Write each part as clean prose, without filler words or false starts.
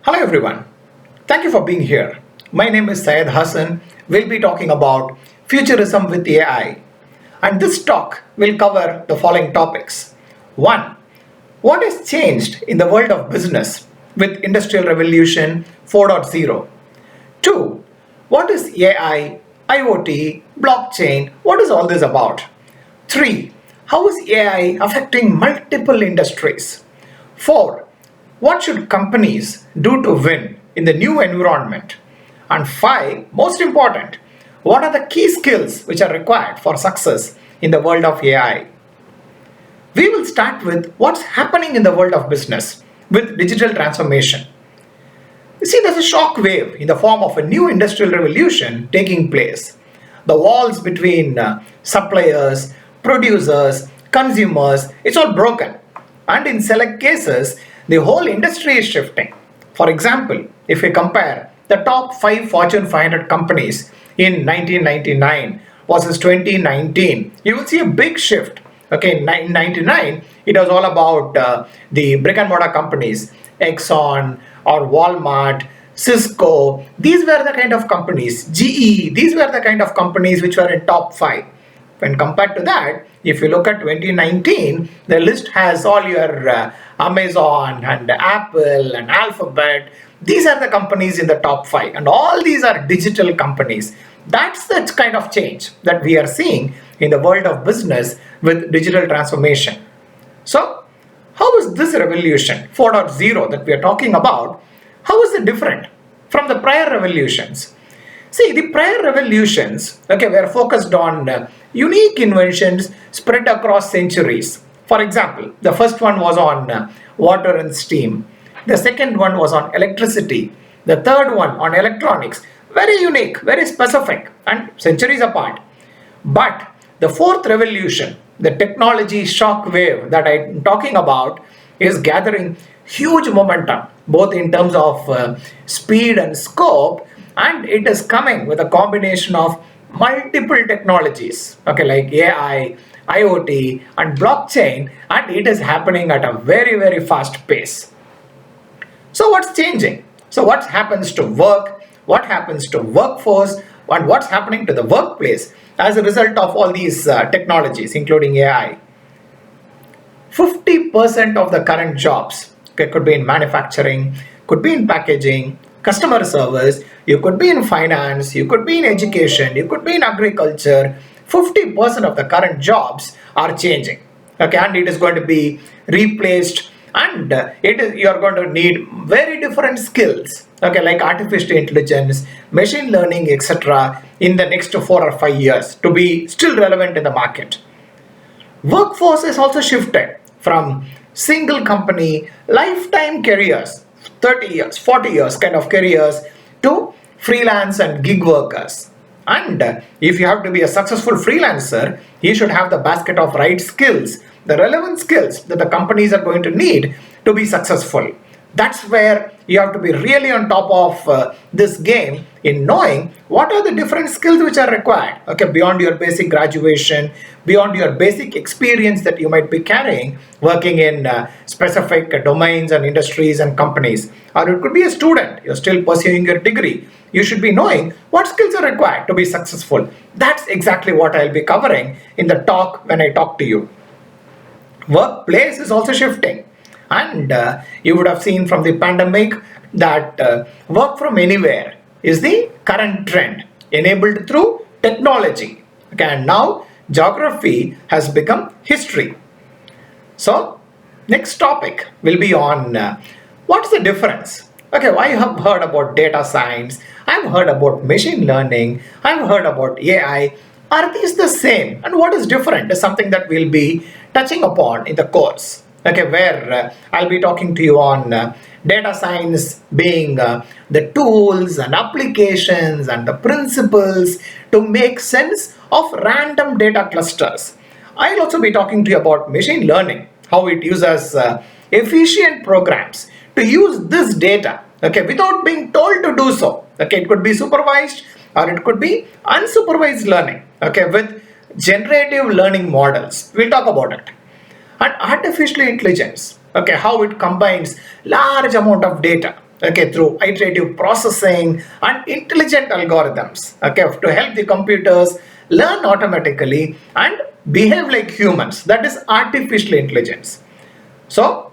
Hello everyone. Thank you for being here. My name is Syed Hassan. We'll be talking about futurism with AI. And this talk will cover the following topics. 1. What has changed in the world of business with Industrial Revolution 4.0? 2. What is AI, IoT, blockchain? What is all this about? 3. How is AI affecting multiple industries? 4. What should companies do to win in the new environment? And 5. Most important, what are the key skills which are required for success in the world of AI? We will start with what's happening in the world of business with digital transformation. You see, there's a shock wave in the form of a new industrial revolution taking place. The walls between suppliers, producers, consumers, it's all broken. And in select cases, the whole industry is shifting. For example, if we compare the top 5 Fortune 500 companies in 1999 versus 2019, you will see a big shift. Okay, in 1999, it was all about the brick and mortar companies, Exxon or Walmart, Cisco. These were the kind of companies, GE, these were the kind of companies which were in top 5. When compared to that, if you look at 2019, the list has all your Amazon and Apple and Alphabet. These are the companies in the top 5, and all these are digital companies. That's the kind of change that we are seeing in the world of business with digital transformation. So, how is this revolution 4.0 that we are talking about? How is it different from the prior revolutions? See, the prior revolutions, were focused on unique inventions spread across centuries. For example, the first one was on water and steam. The second one was on electricity. The third one on electronics. Very unique, very specific, and centuries apart. But the fourth revolution, the technology shock wave that I'm talking about, is gathering huge momentum, both in terms of speed and scope, and it is coming with a combination of multiple technologies, like AI, IoT, and blockchain, and it is happening at a very, very fast pace. So what's changing? So what happens to work? What happens to workforce? And what's happening to the workplace as a result of all these technologies, including AI? 50% of the current jobs could be in manufacturing, could be in packaging, customer service, you could be in finance, you could be in education, you could be in agriculture. 50% of the current jobs are changing. And it is going to be replaced, and you are going to need very different skills, like artificial intelligence, machine learning, etc., in the next 4 or 5 years to be still relevant in the market. Workforce is also shifted from single company lifetime careers, 30 years, 40 years kind of careers, to freelance and gig workers. And if you have to be a successful freelancer, you should have the basket of right skills, the relevant skills that the companies are going to need to be successful. That's where you have to be really on top of this game in knowing what are the different skills which are required, beyond your basic graduation, beyond your basic experience that you might be carrying working in specific domains and industries and companies. Or it could be a student, you're still pursuing your degree. You should be knowing what skills are required to be successful. That's exactly what I'll be covering in the talk when I talk to you. Workplace is also shifting. And you would have seen from the pandemic that work from anywhere is the current trend, enabled through technology. And now geography has become history. So next topic will be on what's the difference. I have heard about data science, I've heard about machine learning, I've heard about AI. Are these the same? And what is different is something that we'll be touching upon in the course. Where I'll be talking to you on data science being the tools and applications and the principles to make sense of random data clusters. I'll also be talking to you about machine learning, how it uses efficient programs to use this data, without being told to do so. It could be supervised or it could be unsupervised learning, with generative learning models. We'll talk about it. And artificial intelligence, how it combines large amount of data, okay, through iterative processing and intelligent algorithms, okay, to help the computers learn automatically and behave like humans. That is artificial intelligence. So,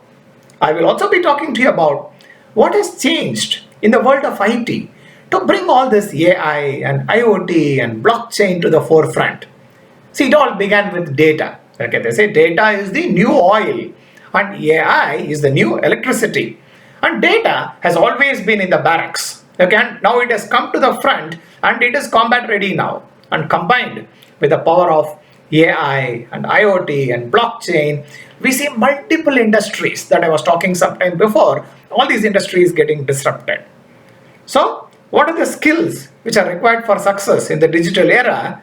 I will also be talking to you about what has changed in the world of IT to bring all this AI and IoT and blockchain to the forefront. See, it all began with data. Okay, they say data is the new oil and AI is the new electricity. And data has always been in the barracks. Okay, and now it has come to the front and it is combat ready now. And combined with the power of AI and IoT and blockchain, we see multiple industries that I was talking sometime before. All these industries getting disrupted. So, what are the skills which are required for success in the digital era?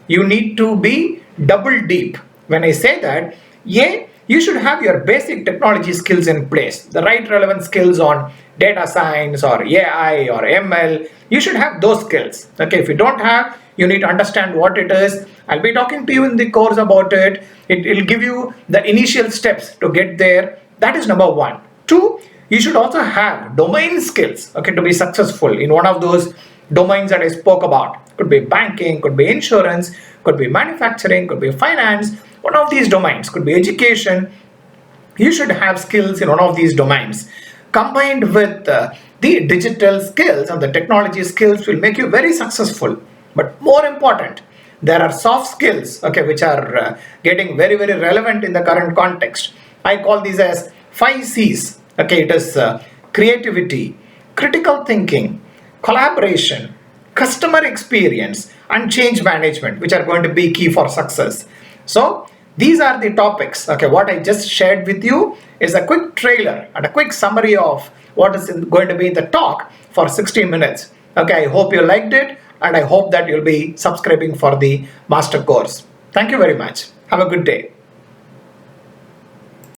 You need to be double deep. When I say that, you should have your basic technology skills in place, the right relevant skills on data science or AI or ML. You should have those skills. Okay, if you don't have, you need to understand what it is. I'll be talking to you in the course about it. It will give you the initial steps to get there. That is number one. Two, you should also have domain skills, okay, to be successful in one of those domains that I spoke about. Could be banking, could be insurance, could be manufacturing, could be finance. One of these domains could be education. You should have skills in one of these domains. Combined with the digital skills and the technology skills will make you very successful. But more important, there are soft skills, okay, which are getting very, very relevant in the current context. I call these as 5 C's. Okay, it is creativity, critical thinking, collaboration, customer experience, and change management, which are going to be key for success. So, these are the topics. Okay, what I just shared with you is a quick trailer and a quick summary of what is going to be in the talk for 60 minutes. Okay, I hope you liked it and I hope that you'll be subscribing for the master course. Thank you very much. Have a good day.